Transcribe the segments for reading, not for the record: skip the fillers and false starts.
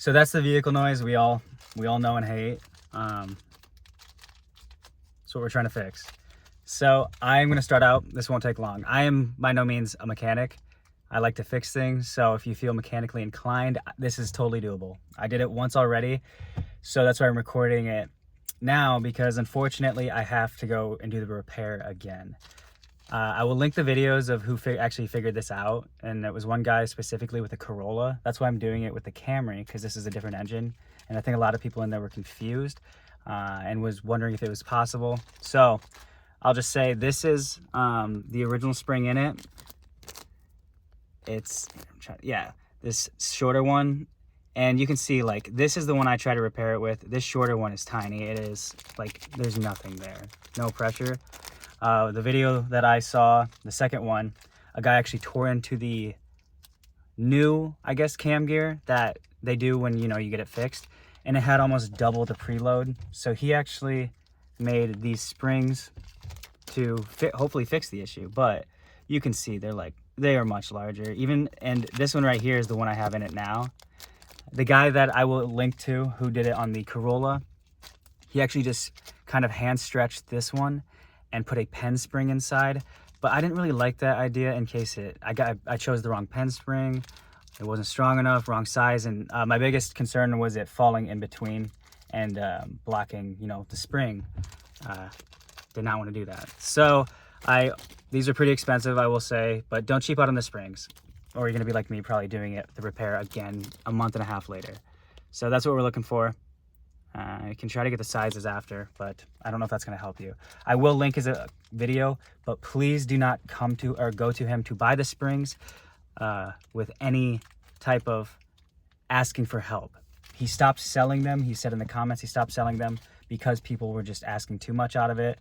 So that's the vehicle noise we all know and hate. That's what we're trying to fix. So I'm gonna start out. This won't take long. I am by no means a mechanic. I like to fix things. So if you feel mechanically inclined, this is totally doable. I did it once already. So that's why I'm recording it now, because unfortunately I have to go and do the repair again. I will link the videos of who actually figured this out, and it was one guy specifically with a Corolla. That's why I'm doing it with the Camry, because this is a different engine, and I think a lot of people in there were confused and was wondering if it was possible. So I'll just say this is the original spring in it. It's this shorter one, and you can see like this is the one I try to repair it with. This shorter one is tiny. It is like there's nothing there, no pressure. The video that I saw, the second one, a guy actually tore into the new, I guess, cam gear that they do when, you know, you get it fixed, and it had almost double the preload. So he actually made these springs to hopefully fix the issue, but you can see they are much larger. And this one right here is the one I have in it now. The guy that I will link to who did it on the Corolla, he actually just kind of hand stretched this one and put a pen spring inside, but I didn't really like that idea in case I chose the wrong pen spring. It wasn't strong enough, wrong size, and my biggest concern was it falling in between and blocking, you know, the spring. Did not want to do that. So these are pretty expensive, I will say, but don't cheap out on the springs, or you're gonna be like me, probably doing the repair again a month and a half later. So that's what we're looking for. You can try to get the sizes after, but I don't know if that's going to help you. I will link his video, but please do not come to or go to him to buy the springs with any type of asking for help. He stopped selling them. He said in the comments he stopped selling them because people were just asking too much out of it.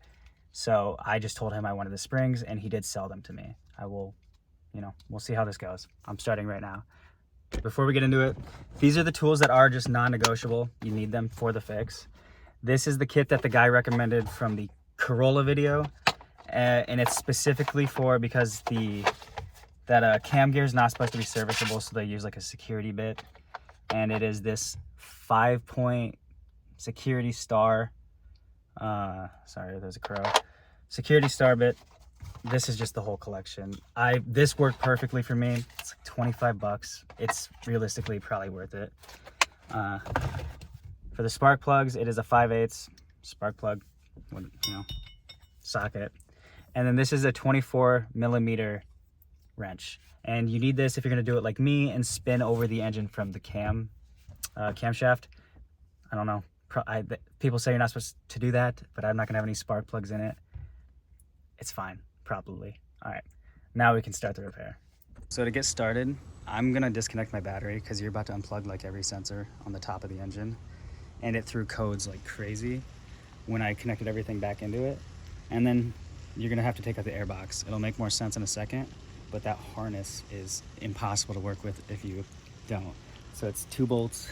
So I just told him I wanted the springs, and he did sell them to me. I will, you know, we'll see how this goes. I'm starting right now. Before we get into it, these are the tools that are just non-negotiable. You need them for the fix. This is the kit that the guy recommended from the Corolla video, and it's specifically because that cam gear is not supposed to be serviceable, so they use like a security bit, and it is this 5-point security star. Sorry, there's a crow. Security star bit. This is just the whole collection. This worked perfectly for me. It's like 25 bucks. It's realistically probably worth it. For the spark plugs, it is a 5/8 spark plug, you know, socket. And then this is a 24 millimeter wrench. And you need this if you're gonna do it like me and spin over the engine from the camshaft. I don't know. People say you're not supposed to do that, but I'm not gonna have any spark plugs in it. It's fine. Probably. All right, now we can start the repair. So to get started, I'm gonna disconnect my battery because you're about to unplug like every sensor on the top of the engine, and it threw codes like crazy when I connected everything back into it. And then you're gonna have to take out the airbox. It'll make more sense in a second, but that harness is impossible to work with if you don't. So it's 2 bolts,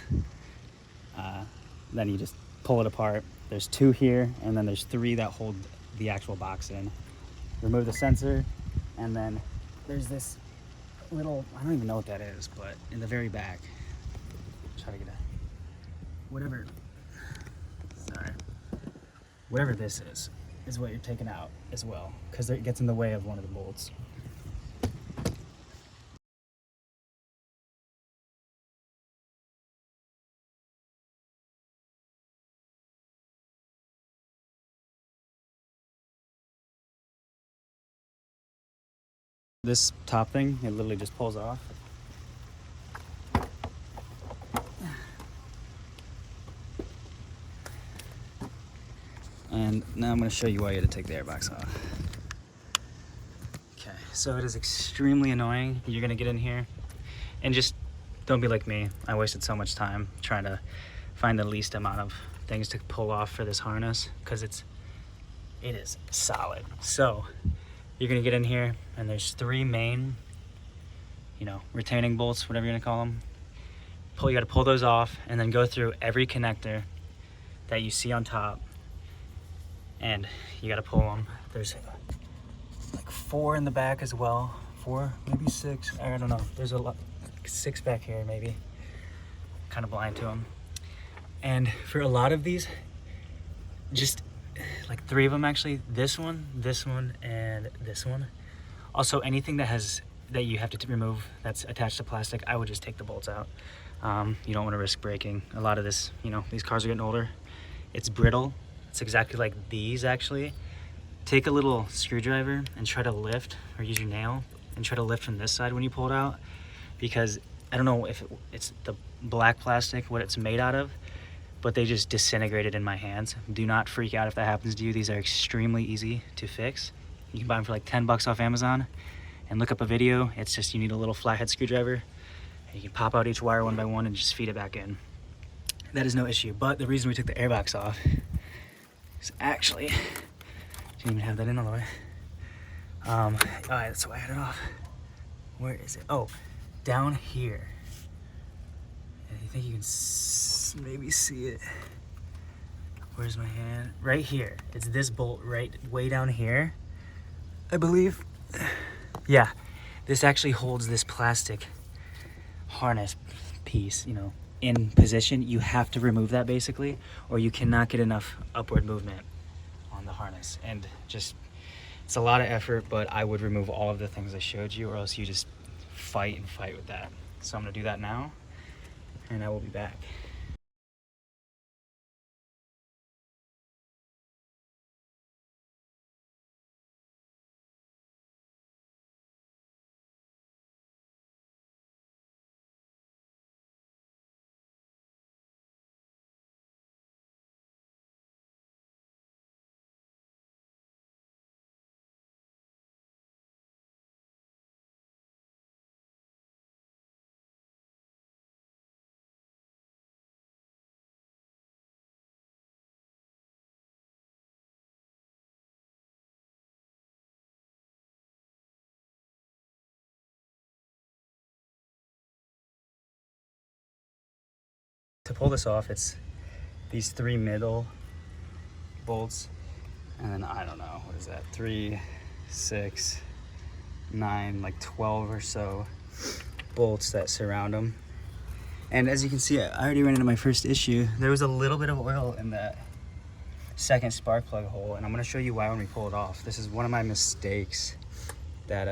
then you just pull it apart. There's 2 here, and then there's 3 that hold the actual box in. Remove the sensor, and then there's this little, I don't even know what that is, but in the very back, try to get whatever this is what you're taking out as well, because it gets in the way of one of the bolts. This top thing, it literally just pulls off. And now I'm going to show you why you had to take the airbox off. Okay, so it is extremely annoying. You're going to get in here and just don't be like me. I wasted so much time trying to find the least amount of things to pull off for this harness because it is solid. So you're gonna get in here, and there's 3 main, you know, retaining bolts, whatever you're gonna call them. You gotta pull those off, and then go through every connector that you see on top, and you gotta pull them. There's like 4 in the back as well. 4, maybe 6, I don't know. There's a lot, 6 back here maybe. kind of blind to them. And for a lot of these, just like 3 of them actually, this one, and this one. Also, anything that you have to remove that's attached to plastic, I would just take the bolts out. You don't want to risk breaking. A lot of this, you know, these cars are getting older. It's brittle. It's exactly like these actually. Take a little screwdriver and try to lift, or use your nail and try to lift from this side when you pull it out, because I don't know if it's the black plastic, what it's made out of, but they just disintegrated in my hands. Do not freak out if that happens to you. These are extremely easy to fix. You can buy them for like 10 bucks off Amazon, and look up a video. It's just, you need a little flathead screwdriver, and you can pop out each wire one by one and just feed it back in. That is no issue. But the reason we took the airbox off is actually, didn't even have that in all the way. All right, that's why I had it off. Where is it? Oh, down here. And I think you can maybe see it. Where's my hand? Right here. It's this bolt right way down here, I believe. Yeah, this actually holds this plastic harness piece, you know, in position. You have to remove that basically, or you cannot get enough upward movement on the harness. And just, it's a lot of effort, but I would remove all of the things I showed you, or else you just fight with that. So I'm gonna do that now, and I will be back. To pull this off, it's these 3 middle bolts, and then I don't know, what is that, 3, 6, 9, like 12 or so bolts that surround them. And as you can see, I already ran into my first issue. There was a little bit of oil in that second spark plug hole, and I'm gonna show you why when we pull it off. This is one of my mistakes that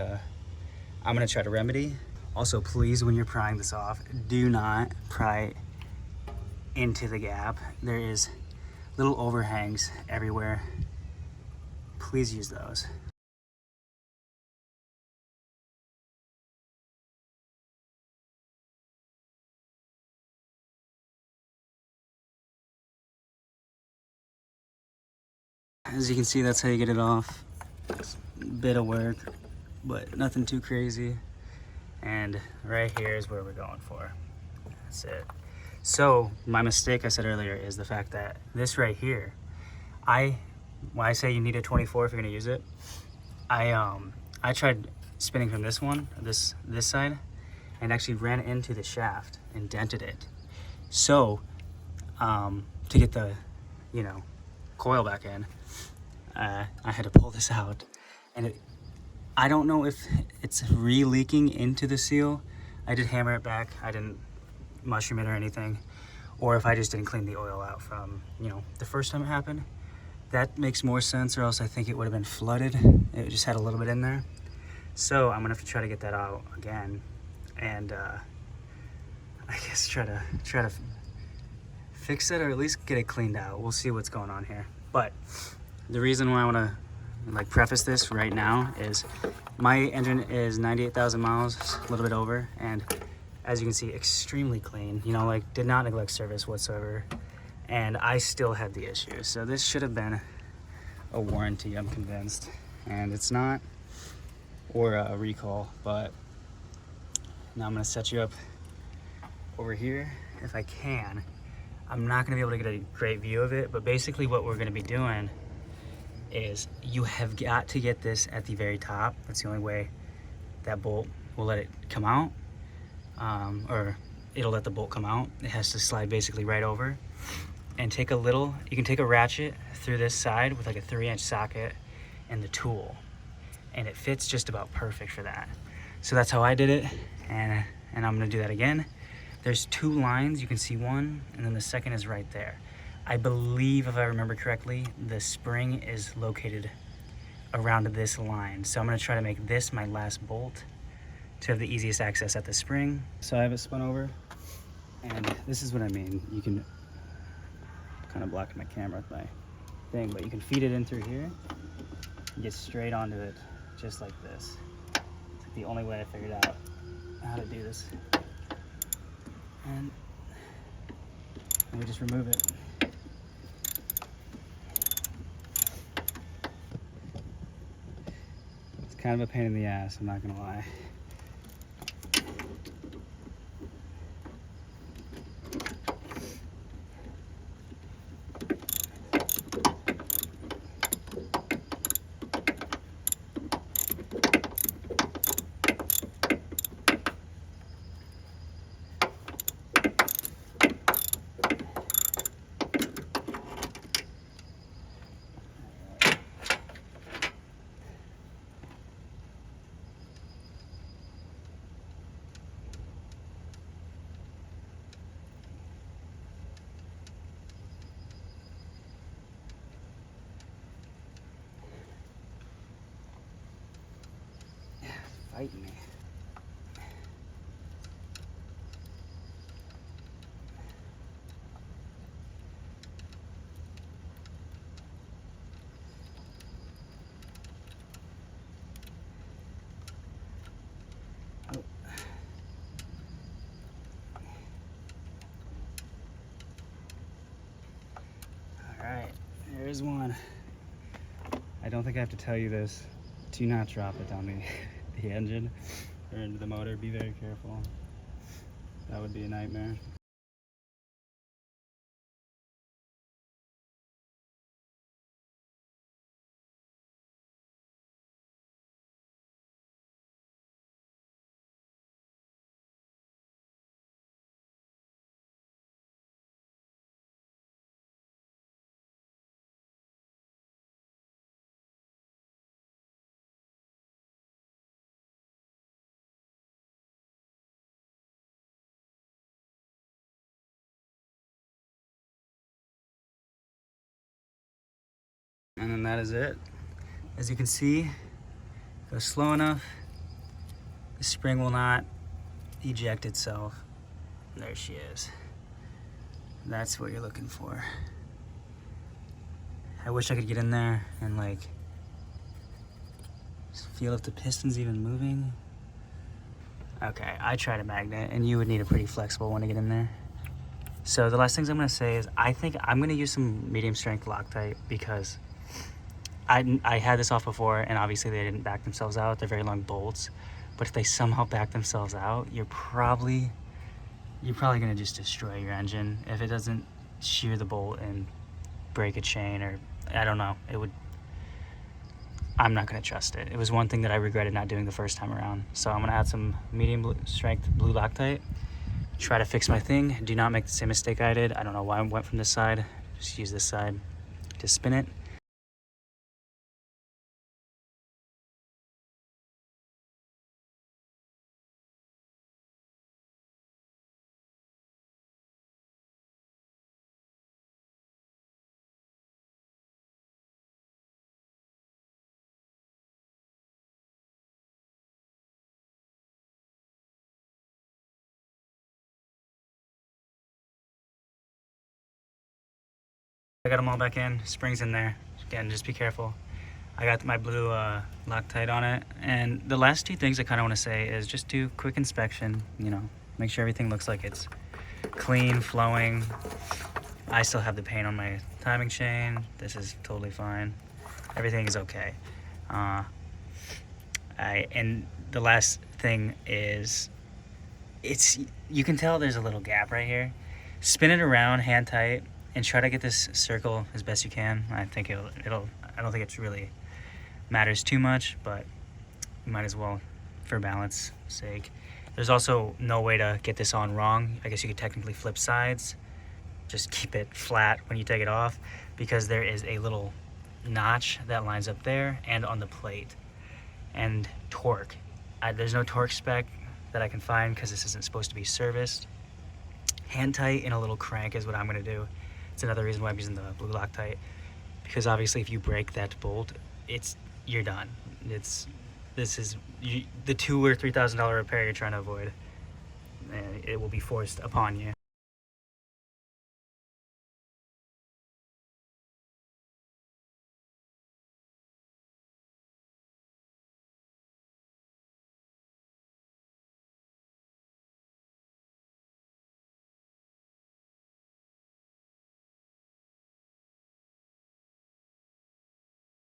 I'm gonna try to remedy. Also, please, when you're prying this off, do not pry into the gap. There is little overhangs everywhere. Please use those. As you can see, that's how you get it off. It's a bit of work, but nothing too crazy. And right here is where we're going for. That's it. So my mistake I said earlier is the fact that this right here, when I say you need a 24 if you're gonna use it, I tried spinning from this one, this side, and actually ran into the shaft and dented it. So to get the, you know, coil back in, I had to pull this out, and I don't know if it's re-leaking into the seal. I did hammer it back. I didn't mushroom it or anything, or if I just didn't clean the oil out from, you know, the first time it happened. That makes more sense, or else I think it would have been flooded. It just had a little bit in there. So I'm gonna have to try to get that out again, and I guess try to fix it, or at least get it cleaned out. We'll see what's going on here. But the reason why I want to like preface this right now is my engine is 98,000 miles, a little bit over, and as you can see, extremely clean. You know, like did not neglect service whatsoever, and I still had the issue. So this should have been a warranty, I'm convinced, and it's not, or a recall. But now I'm gonna set you up over here if I can. I'm not gonna be able to get a great view of it, but basically what we're gonna be doing is you have got to get this at the very top. That's the only way that bolt will let it come out, or it'll let the bolt come out. It has to slide basically right over, and take a little, you can take a ratchet through this side with like a 3-inch socket and the tool, and it fits just about perfect for that. So that's how I did it, and I'm gonna do that again. There's two lines, you can see one, and then the second is right there. I believe, if I remember correctly, the spring is located around this line. So I'm gonna try to make this my last bolt to have the easiest access at the spring. So I have it spun over, and this is what I mean. You can kind of block my camera with my thing, but you can feed it in through here and get straight onto it just like this. It's like the only way I figured out how to do this. And we just remove it. It's kind of a pain in the ass, I'm not gonna lie. Fighting me. Oh. All right, there's one. I don't think I have to tell you this. Do not drop it down the engine or into the motor. Be very careful. That would be a nightmare. And then that is it. As you can see, go slow enough, the spring will not eject itself. There she is. That's what you're looking for. I wish I could get in there and like feel if the piston's even moving. Okay, I tried a magnet and you would need a pretty flexible one to get in there. So the last things I'm gonna say is I think I'm gonna use some medium strength Loctite because I had this off before and obviously they didn't back themselves out. They're very long bolts, but if they somehow back themselves out, you're probably gonna just destroy your engine if it doesn't shear the bolt and break a chain, or I don't know. I'm not gonna trust it. It was one thing that I regretted not doing the first time around. So I'm gonna add some medium strength blue Loctite, try to fix my thing. Do not make the same mistake I did. I don't know why I went from this side. Just use this side to spin it. I got them all back in, springs in there. Again, just be careful. I got my blue Loctite on it. And the last two things I kind of want to say is just do quick inspection, you know, make sure everything looks like it's clean, flowing. I still have the paint on my timing chain. This is totally fine. Everything is okay. And the last thing is, you can tell there's a little gap right here. Spin it around hand tight and try to get this circle as best you can. I think I don't think it's really matters too much, but you might as well for balance sake. There's also no way to get this on wrong. I guess you could technically flip sides. Just keep it flat when you take it off, because there is a little notch that lines up there and on the plate. And torque. There's no torque spec that I can find because this isn't supposed to be serviced. Hand tight and a little crank is what I'm gonna do. It's another reason why I'm using the blue Loctite, because obviously if you break that bolt, you're done. This is the $2,000 or $3,000 repair you're trying to avoid. And it will be forced upon you.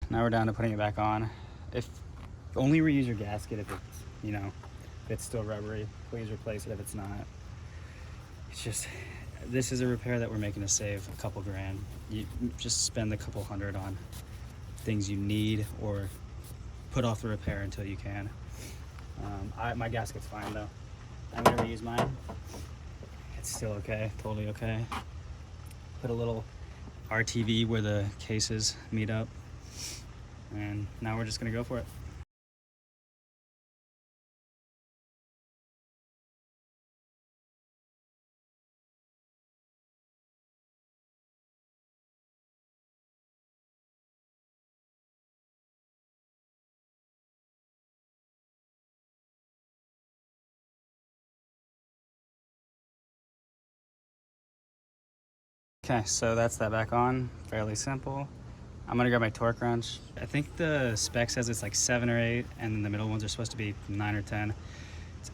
Now we're down to putting it back on. If only reuse your gasket if it's, you know, if it's still rubbery. Please replace it if it's not. It's just, this is a repair that we're making to save a couple grand. You just spend a couple hundred on things you need, or put off the repair until you can. My gasket's fine though. I'm gonna reuse mine. It's still okay, totally okay. Put a little RTV where the cases meet up. And now we're just gonna go for it. Okay, so that's that back on. Fairly simple. I'm gonna grab my torque wrench. I think the spec says it's like 7 or 8, and then the middle ones are supposed to be 9 or 10.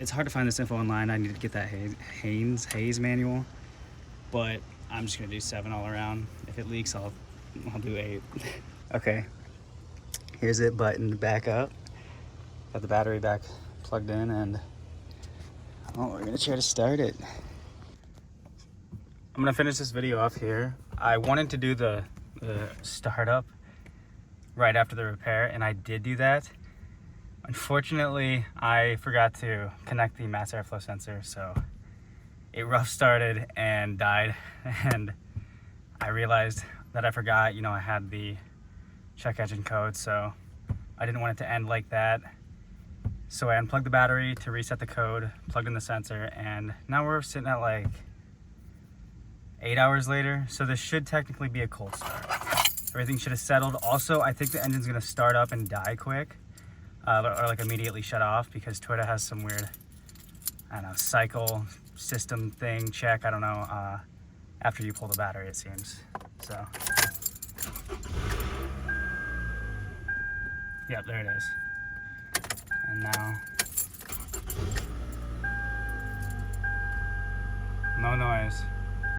It's hard to find this info online. I need to get that Hayes manual, but I'm just gonna do 7 all around. If it leaks, I'll do 8. Okay, here's it buttoned back up. Got the battery back plugged in, and we're gonna try to start it. I'm gonna finish this video off here. I wanted to do the startup right after the repair, and I did do that. Unfortunately, I forgot to connect the mass airflow sensor, so it rough started and died. And I realized that I forgot, you know, I had the check engine code, so I didn't want it to end like that. So I unplugged the battery to reset the code, plugged in the sensor, and now we're sitting at like 8 hours later, so this should technically be a cold start. Everything should have settled. Also, I think the engine's gonna start up and die quick, or like immediately shut off, because Toyota has some weird, I don't know, cycle system thing check, I don't know, after you pull the battery, it seems. So, yep, there it is. And now, no noise.